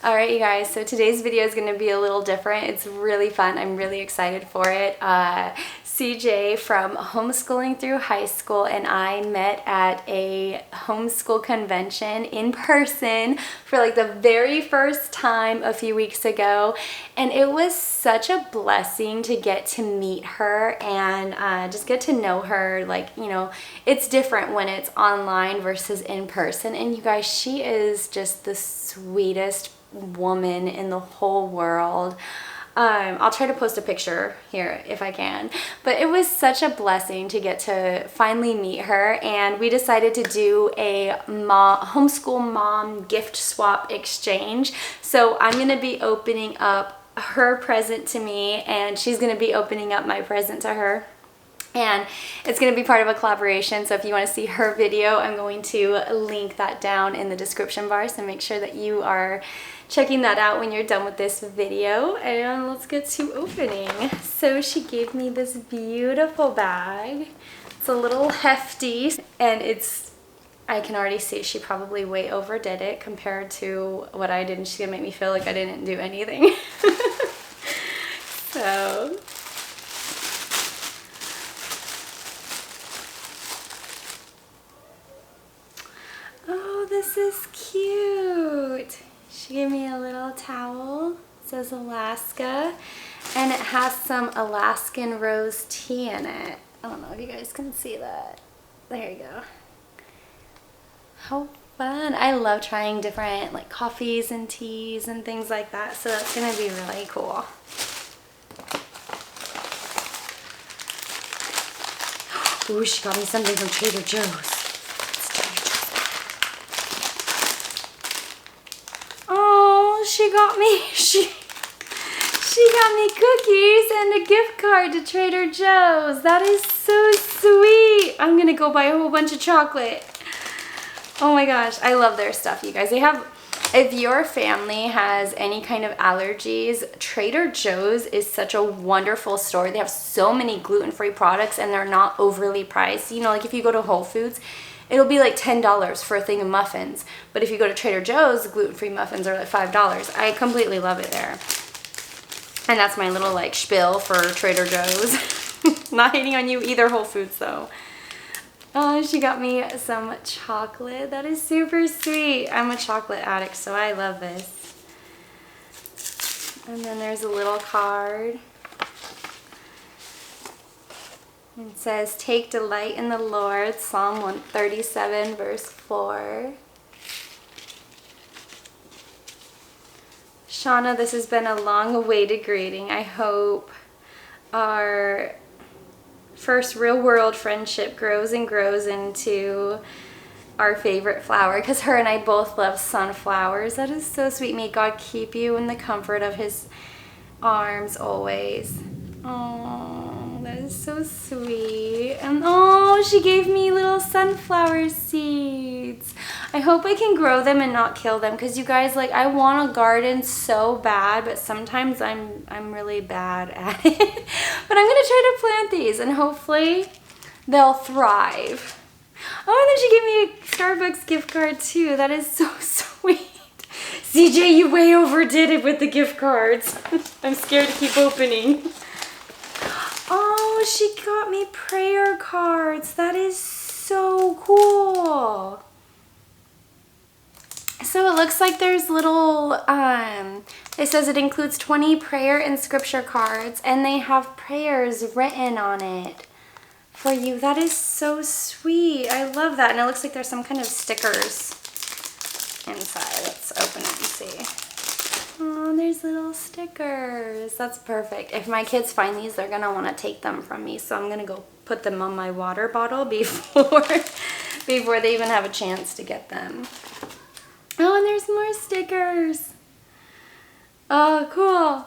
Alright you guys, so today's video is going to be a little different. It's really fun. I'm really excited for it. CJ from Homeschooling Through High School and I met at a homeschool convention in person for like the very first time a few weeks ago, and it was such a blessing to get to meet her and just get to know her. Like, you know, it's different when it's online versus in person, and you guys, she is just the sweetest woman in the whole world. I'll try to post a picture here if I can, but it was such a blessing to get to finally meet her, and we decided to do a homeschool mom gift swap exchange. So I'm going to be opening up her present to me and she's going to be opening up my present to her. And it's going to be part of a collaboration, so if you want to see her video, I'm going to link that down in the description bar, so make sure that you are checking that out when you're done with this video. And let's get to opening. So she gave me this beautiful bag. It's a little hefty, and I can already see she probably way overdid it compared to what I did, and she's going to make me feel like I didn't do anything. So... this is cute. She gave me a little towel. It says Alaska, and it has some Alaskan rose tea in it. I don't know if you guys can see that. There you go. How fun. I love trying different like coffees and teas and things like that, so that's gonna be really cool. Ooh, she got me something from Trader Joe's. She got me cookies and a gift card to Trader Joe's. That is so sweet. I'm gonna go buy a whole bunch of chocolate. Oh my gosh, I love their stuff, you guys. They have, if your family has any kind of allergies, Trader Joe's is such a wonderful store. They have so many gluten-free products and they're not overly priced. You know, like if you go to Whole Foods, it'll be like $10 for a thing of muffins. But if you go to Trader Joe's, the gluten-free muffins are like $5. I completely love it there. And that's my little like spiel for Trader Joe's. Not hating on you either, Whole Foods though. She got me some chocolate. That is super sweet. I'm a chocolate addict, so I love this. And then there's a little card. It says, "Take delight in the Lord," Psalm 137, verse 4. Shauna, this has been a long-awaited greeting. I hope our first real-world friendship grows and grows into our favorite flower, because her and I both love sunflowers. That is so sweet. May God keep you in the comfort of His arms always. Oh, that is so sweet. And oh, she gave me little sunflower seeds. I hope I can grow them and not kill them, because you guys, like, I want a garden so bad, but sometimes I'm really bad at it. But I'm gonna try to plant these and hopefully they'll thrive. Oh, and then she gave me a Starbucks gift card too. That is so sweet. CJ, you way overdid it with the gift cards. I'm scared to keep opening. Oh, she got me prayer cards. That is so cool. So it looks like there's little, it says it includes 20 prayer and scripture cards, and they have prayers written on it for you. That is so sweet. I love that. And it looks like there's some kind of stickers inside. Let's open it and see. Oh, there's little stickers. That's perfect. If my kids find these, they're gonna want to take them from me, so I'm gonna go put them on my water bottle before they even have a chance to get them. Oh, and there's more stickers. Oh, cool.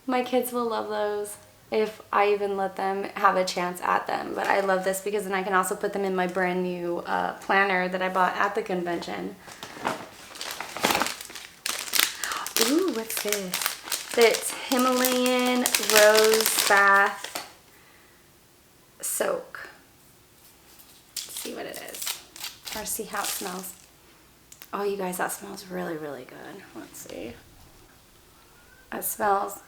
My kids will love those if I even let them have a chance at them. But I love this because then I can also put them in my brand new planner that I bought at the convention. Ooh, what's this? It's Himalayan Rose Bath Soak. Let's see what it is, or see how it smells. Oh, you guys, that smells really, really good. Let's see. It smells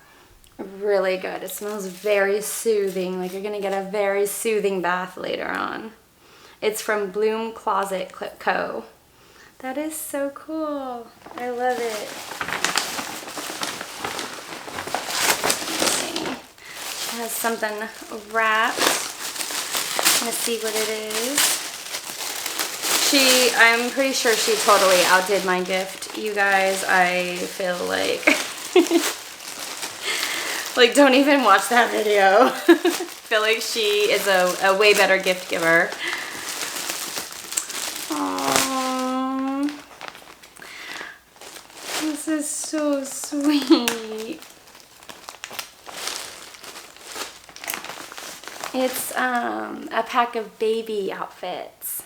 really good. It smells very soothing, like you're gonna get a very soothing bath later on. It's from Bloom Closet Co. That is so cool. I love it. Let's see. She has something wrapped. I'm gonna see what it is. I'm pretty sure she totally outdid my gift, you guys. I feel like, like don't even watch that video. I feel like she is a way better gift giver. Aww. This is so sweet. It's a pack of baby outfits.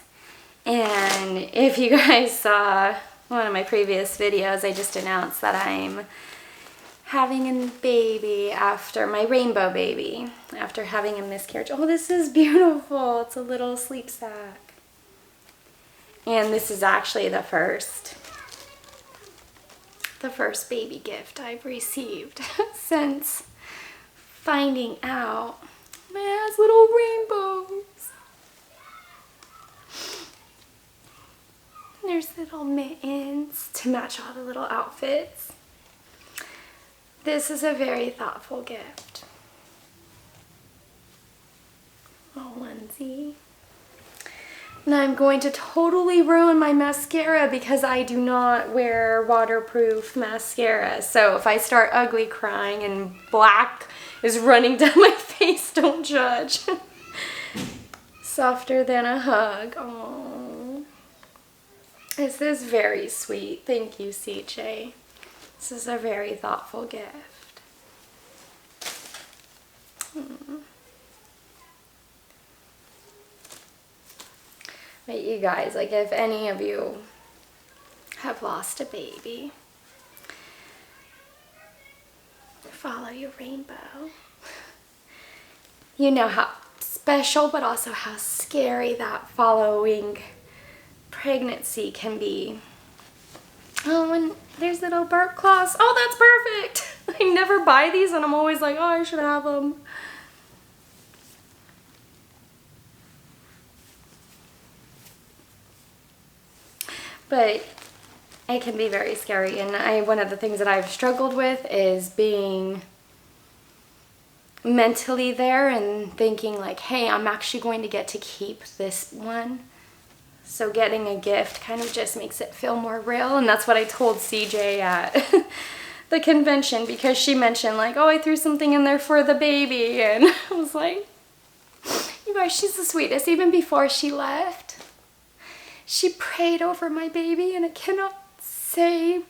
And if you guys saw one of my previous videos, I just announced that I'm having a baby after my rainbow baby, after having a miscarriage. Oh, this is beautiful. It's a little sleep sack. And this is actually the first baby gift I've received since finding out it has little rainbows. There's little mittens to match all the little outfits. This is a very thoughtful gift. A onesie. And I'm going to totally ruin my mascara because I do not wear waterproof mascara. So if I start ugly crying and black is running down my face, don't judge. Softer than a hug. Aww. This is very sweet. Thank you, CJ. This is a very thoughtful gift. But you guys, like if any of you have lost a baby, follow your rainbow. You know how special but also how scary that following pregnancy can be. Oh, and there's little burp cloths. Oh, that's perfect. I never buy these and I'm always like, oh, I should have them. But it can be very scary, and one of the things that I've struggled with is being mentally there and thinking like, hey, I'm actually going to get to keep this one. So getting a gift kind of just makes it feel more real, and that's what I told CJ at the convention, because she mentioned like, oh, I threw something in there for the baby, and I was like, you guys, she's the sweetest. Even before she left, she prayed over my baby, and I cannot say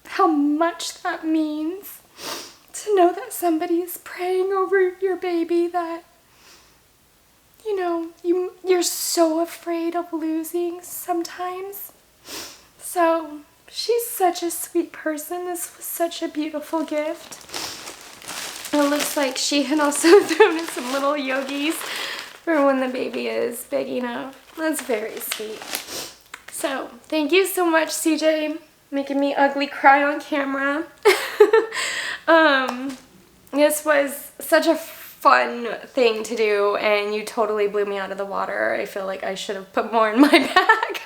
how much that means to know that somebody is praying over your baby that, you know, you're so afraid of losing sometimes. So she's such a sweet person. This was such a beautiful gift. It looks like she had also thrown in some little yogis for when the baby is big enough. That's very sweet. So thank you so much, CJ, making me ugly cry on camera. This was such a fun thing to do, and you totally blew me out of the water. I feel like I should have put more in my bag.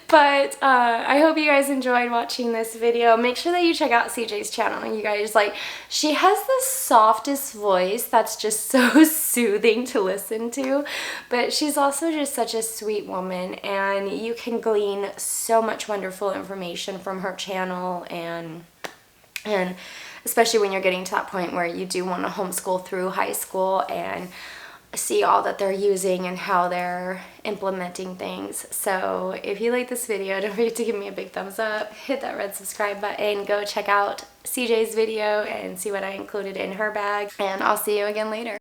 But I hope you guys enjoyed watching this video. Make sure that you check out CJ's channel. You guys, like, she has the softest voice that's just so soothing to listen to, but she's also just such a sweet woman, and you can glean so much wonderful information from her channel, and especially when you're getting to that point where you do want to homeschool through high school and see all that they're using and how they're implementing things. So if you like this video, don't forget to give me a big thumbs up, hit that red subscribe button, go check out CJ's video and see what I included in her bag, and I'll see you again later.